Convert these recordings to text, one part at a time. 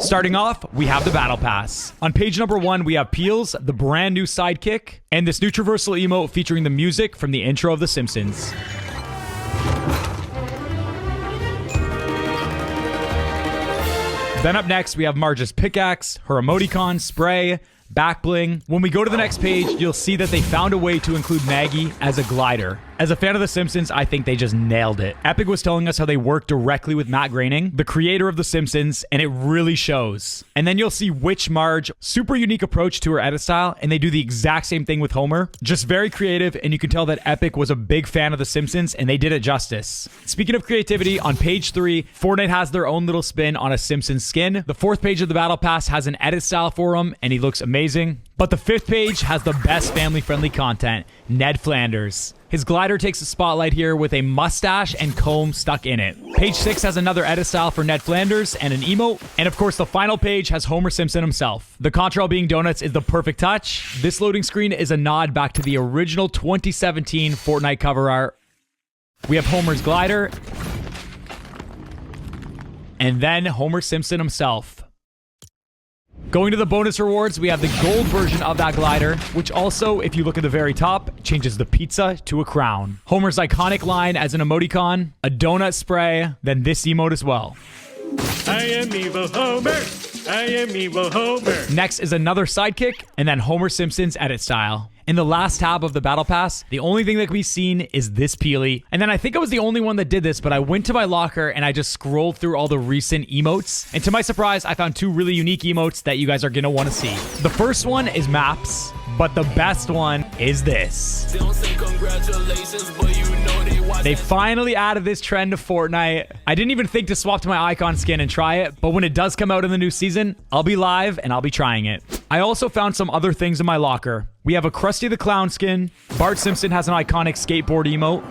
Starting off, we have the Battle Pass. On page number 1, we have Peels, the brand new sidekick, and this new traversal emote featuring the music from the intro of The Simpsons. Then up next, we have Marge's pickaxe, her emoticon, spray, back bling. When we go to the next page, you'll see that they found a way to include Maggie as a glider. As a fan of The Simpsons, I think they just nailed it. Epic was telling us how they worked directly with Matt Groening, the creator of The Simpsons, and it really shows. And then you'll see Witch Marge, super unique approach to her edit style, and they do the exact same thing with Homer. Just very creative, and you can tell that Epic was a big fan of The Simpsons, and they did it justice. Speaking of creativity, on page 3, Fortnite has their own little spin on a Simpsons skin. The 4th page of the Battle Pass has an edit style for him, and he looks amazing. But the 5th page has the best family-friendly content, Ned Flanders. His glider takes the spotlight here with a mustache and comb stuck in it. Page 6 has another edit style for Ned Flanders and an emote. And of course, the final page has Homer Simpson himself. The contrail being donuts is the perfect touch. This loading screen is a nod back to the original 2017 Fortnite cover art. We have Homer's glider. And then Homer Simpson himself. Going to the bonus rewards, we have the gold version of that glider, which also, if you look at the very top, changes the pizza to a crown. Homer's iconic line as an emoticon, a donut spray, then this emote as well. I am evil Homer. I am evil Homer. Next is another sidekick, and then Homer Simpson's edit style. In the last tab of the Battle Pass, the only thing that can be seen is this peely. And then I think I was the only one that did this, but I went to my locker and I just scrolled through all the recent emotes. And to my surprise, I found 2 really unique emotes that you guys are going to want to see. The first one is Maps, but the best one is this. Don't say congratulations, but you know they watch. They finally added this trend to Fortnite. I didn't even think to swap to my icon skin and try it, but when it does come out in the new season, I'll be live and I'll be trying it. I also found some other things in my locker. We have a Krusty the Clown skin. Bart Simpson has an iconic skateboard emote.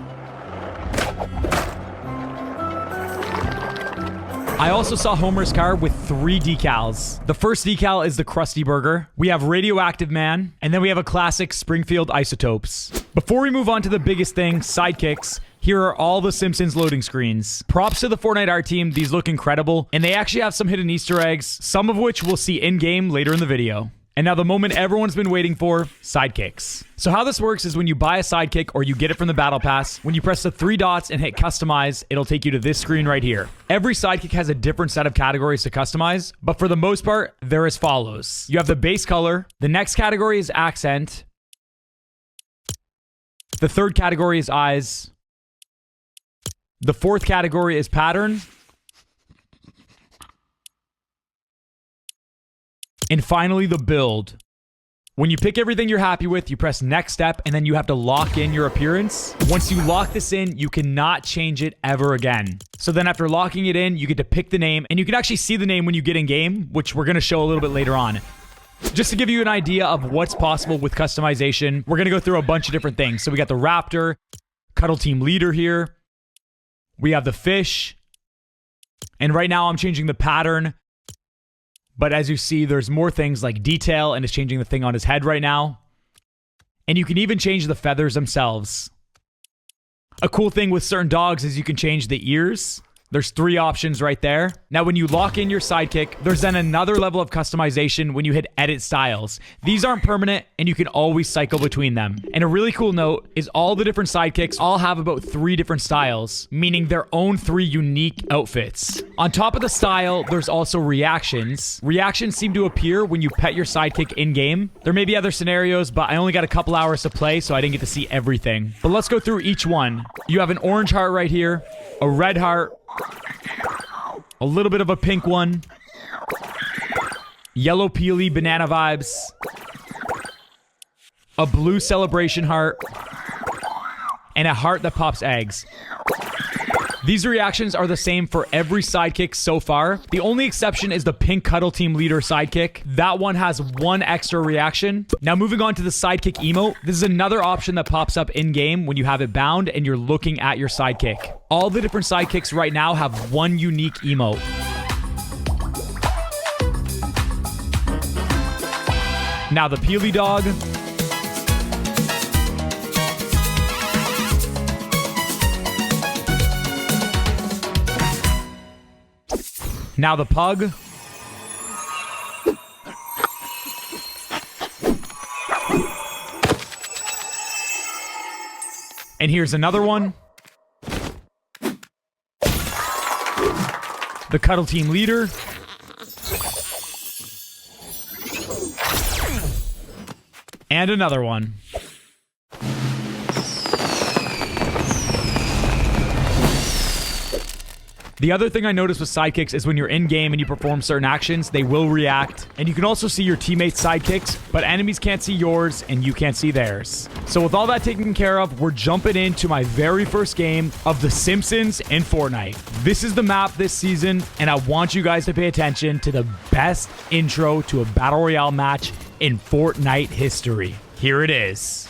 I also saw Homer's car with 3 decals. The first decal is the Krusty Burger. We have Radioactive Man, and then we have a classic Springfield Isotopes. Before we move on to the biggest thing, sidekicks, here are all the Simpsons loading screens. Props to the Fortnite art team, these look incredible, and they actually have some hidden Easter eggs, some of which we'll see in-game later in the video. And now the moment everyone's been waiting for, sidekicks. So how this works is when you buy a sidekick or you get it from the Battle Pass, when you press the 3 dots and hit customize, it'll take you to this screen right here. Every sidekick has a different set of categories to customize, but for the most part, they're as follows. You have the base color, the next category is accent, the 3rd category is eyes, the 4th category is pattern, and finally, the build. When you pick everything you're happy with, you press next step, and then you have to lock in your appearance. Once you lock this in, you cannot change it ever again. So then after locking it in, you get to pick the name, and you can actually see the name when you get in game, which we're going to show a little bit later on. Just to give you an idea of what's possible with customization, we're going to go through a bunch of different things. So we got the Raptor, Cuddle Team Leader here. We have the Fish. And right now I'm changing the pattern. But as you see, there's more things like detail, and it's changing the thing on his head right now. And you can even change the feathers themselves. A cool thing with certain dogs is you can change the ears. There's 3 options right there. Now, when you lock in your sidekick, there's then another level of customization when you hit edit styles. These aren't permanent, and you can always cycle between them. And a really cool note is all the different sidekicks all have about 3 different styles, meaning their own 3 unique outfits. On top of the style, there's also reactions. Reactions seem to appear when you pet your sidekick in-game. There may be other scenarios, but I only got a couple hours to play, so I didn't get to see everything. But let's go through each one. You have an orange heart right here, a red heart, a little bit of a pink one, yellow peely banana vibes, a blue celebration heart, and a heart that pops eggs. These reactions are the same for every sidekick so far. The only exception is the pink Cuddle Team Leader sidekick. That one has 1 extra reaction. Now moving on to the sidekick emote. This is another option that pops up in-game when you have it bound and you're looking at your sidekick. All the different sidekicks right now have 1 unique emote. Now the Peely Dog. Now the Pug. And here's another one. The Cuddle Team leader. And another one. The other thing I noticed with sidekicks is when you're in game and you perform certain actions, they will react. And you can also see your teammates' sidekicks, but enemies can't see yours and you can't see theirs. So with all that taken care of, we're jumping into my very first game of The Simpsons in Fortnite. This is the map this season, and I want you guys to pay attention to the best intro to a Battle Royale match in Fortnite history. Here it is.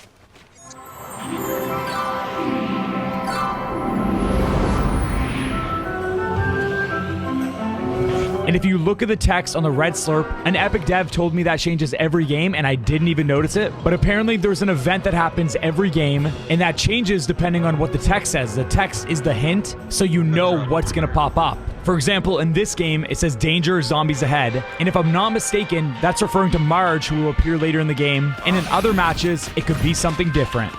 And if you look at the text on the red slurp, an Epic dev told me that changes every game and I didn't even notice it. But apparently there's an event that happens every game and that changes depending on what the text says. The text is the hint, so you know what's going to pop up. For example, in this game, it says danger, zombies ahead. And if I'm not mistaken, that's referring to Marge, who will appear later in the game. And in other matches, it could be something different.